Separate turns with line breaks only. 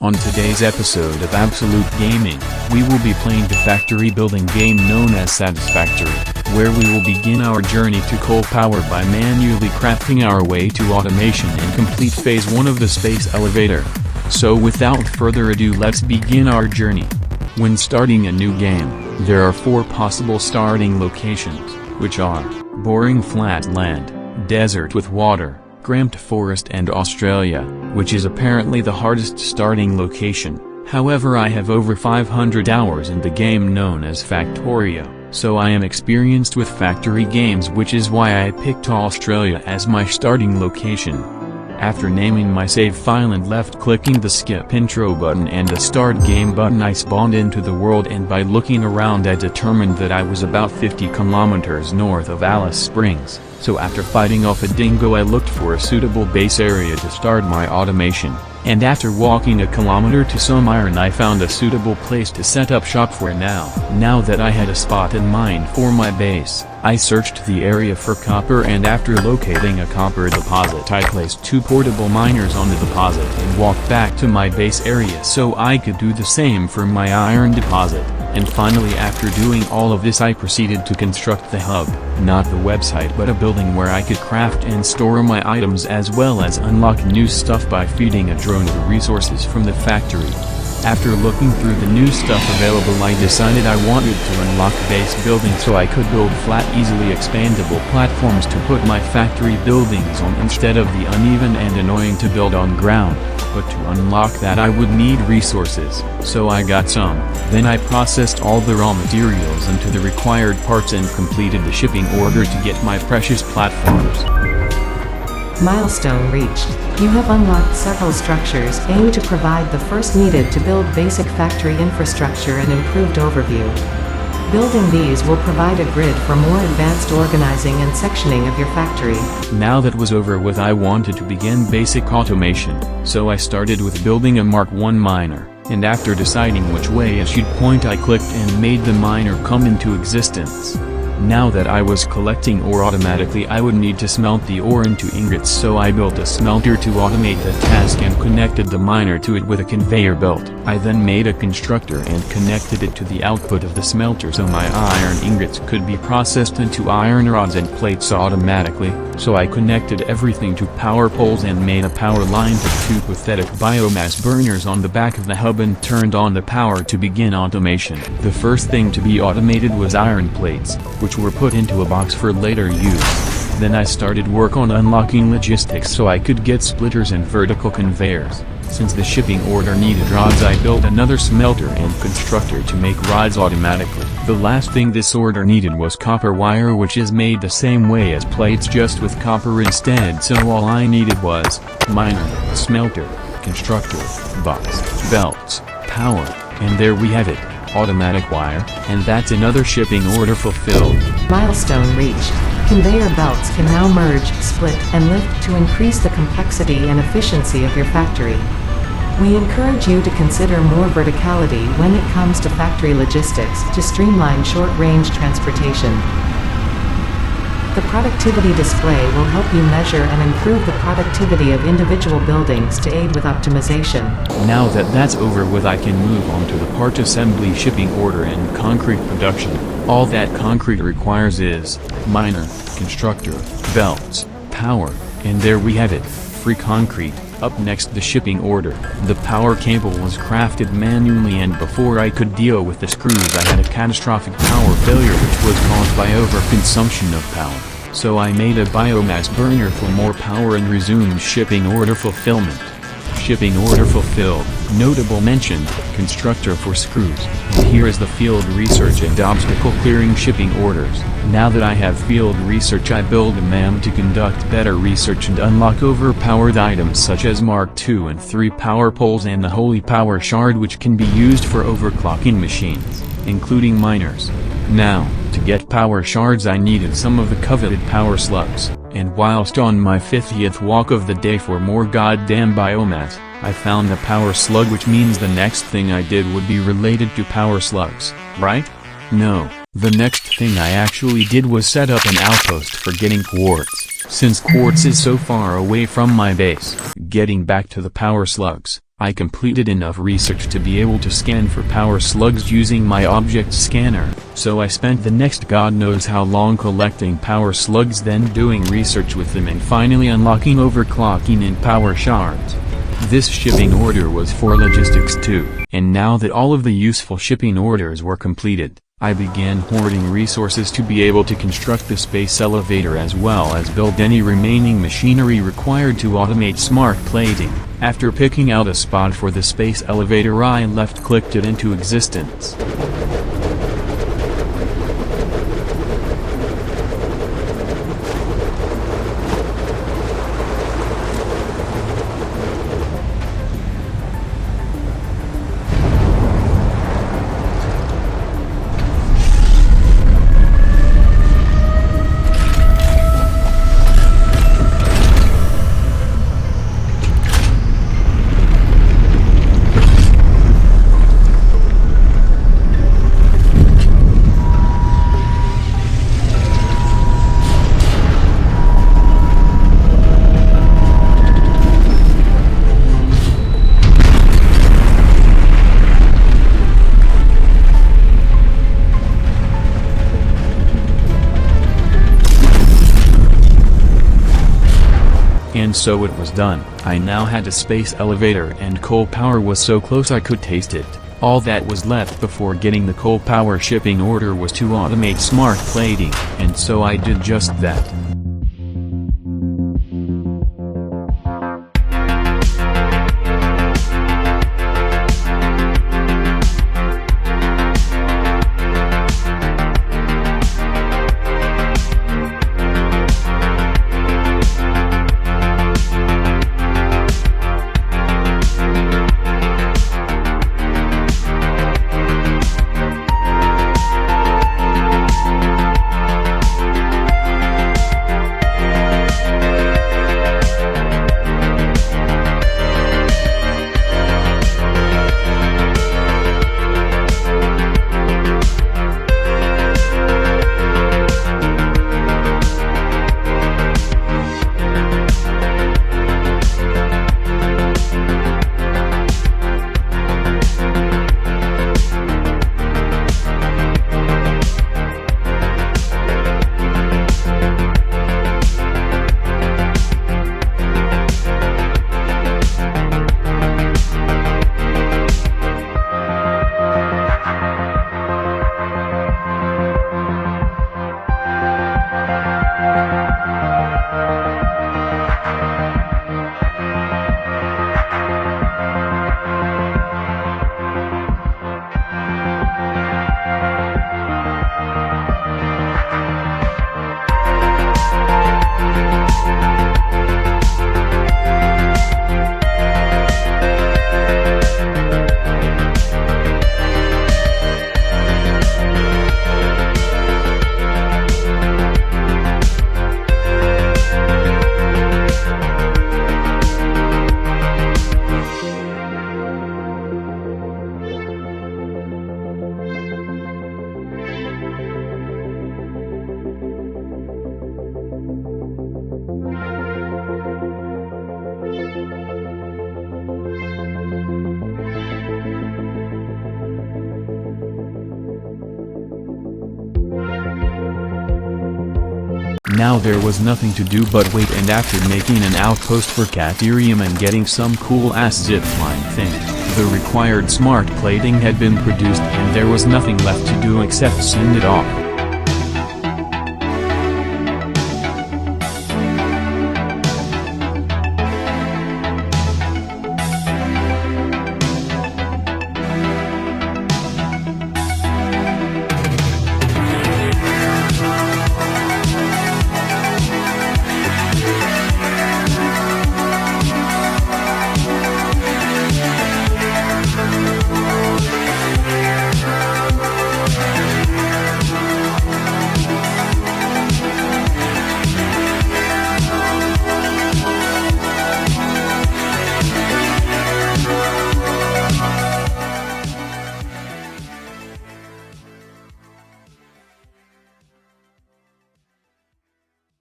On today's episode of Absolute Gaming, we will be playing the factory building game known as Satisfactory, where we will begin our journey to coal power by manually crafting our way to automation and complete phase 1 of the space elevator. So without further ado, let's begin our journey. When starting a new game, there are 4 possible starting locations, which are boring flat land, desert with water, cramped forest, and Australia, which is apparently the hardest starting location. However, I have over 500 hours in the game known as Factorio, so I am experienced with factory games, which is why I picked Australia as my starting location. After naming my save file and left-clicking the skip intro button and the start game button, I spawned into the world, and by looking around I determined that I was about 50 kilometers north of Alice Springs. So after fighting off a dingo, I looked for a suitable base area to start my automation, and after walking a kilometer to some iron, I found a suitable place to set up shop for now. Now that I had a spot in mind for my base, I searched the area for copper, and after locating a copper deposit, I placed 2 portable miners on the deposit and walked back to my base area so I could do the same for my iron deposit. And finally, after doing all of this, I proceeded to construct the hub, not the website but a building where I could craft and store my items as well as unlock new stuff by feeding a drone the resources from the factory. After looking through the new stuff available, I decided I wanted to unlock base building so I could build flat, easily expandable platforms to put my factory buildings on instead of the uneven and annoying to build on ground. But to unlock that I would need resources, so I got some. Then I processed all the raw materials into the required parts and completed the shipping order to get my precious platforms.
Milestone reached. You have unlocked several structures aimed to provide the first needed to build basic factory infrastructure and improved overview. Building these will provide a grid for more advanced organizing and sectioning of your factory.
Now that was over with, I wanted to begin basic automation, so I started with building a Mark 1 miner, and after deciding which way it should point, I clicked and made the miner come into existence. Now that I was collecting ore automatically, I would need to smelt the ore into ingots, so I built a smelter to automate the task and connected the miner to it with a conveyor belt. I then made a constructor and connected it to the output of the smelter so my iron ingots could be processed into iron rods and plates automatically, so I connected everything to power poles and made a power line to 2 pathetic biomass burners on the back of the hub and turned on the power to begin automation. The first thing to be automated was iron plates, which were put into a box for later use. Then I started work on unlocking logistics so I could get splitters and vertical conveyors. Since the shipping order needed rods, I built another smelter and constructor to make rods automatically. The last thing this order needed was copper wire, which is made the same way as plates, just with copper instead, so all I needed was miner, smelter, constructor, box, belts, power, and there we have it. Automatic wire, and that's another shipping order fulfilled.
Milestone reached. Conveyor belts can now merge, split, and lift to increase the complexity and efficiency of your factory. We encourage you to consider more verticality when it comes to factory logistics to streamline short-range transportation. The productivity display will help you measure and improve the productivity of individual buildings to aid with optimization.
Now that that's over with, I can move on to the part assembly, shipping order, and concrete production. All that concrete requires is miner, constructor, belts, power, and there we have it, free concrete. Up next, the shipping order. The power cable was crafted manually, and before I could deal with the screws I had a catastrophic power failure which was caused by overconsumption of power. So I made a biomass burner for more power and resumed shipping order fulfillment. Shipping order fulfilled. Notable mention, constructor for screws. And here is the field research and obstacle clearing shipping orders. Now that I have field research, I build a MAM to conduct better research and unlock overpowered items such as Mark 2 and 3 power poles and the Holy Power Shard, which can be used for overclocking machines, including miners. Now, to get power shards I needed some of the coveted power slugs, and whilst on my 50th walk of the day for more goddamn biomass, I found a power slug, which means the next thing I did would be related to power slugs, right? No, the next thing I actually did was set up an outpost for getting quartz, since quartz is so far away from my base. Getting back to the power slugs, I completed enough research to be able to scan for power slugs using my object scanner, so I spent the next god knows how long collecting power slugs, then doing research with them, and finally unlocking overclocking in power shards. This shipping order was for logistics too, and now that all of the useful shipping orders were completed, I began hoarding resources to be able to construct the space elevator as well as build any remaining machinery required to automate smart plating. After picking out a spot for the space elevator, I left-clicked it into existence. And so it was done. I now had a space elevator, and coal power was so close I could taste it. All that was left before getting the coal power shipping order was to automate smart plating, and so I did just that. Now there was nothing to do but wait, and after making an outpost for Caterium and getting some cool ass zipline thing, the required smart plating had been produced and there was nothing left to do except send it off.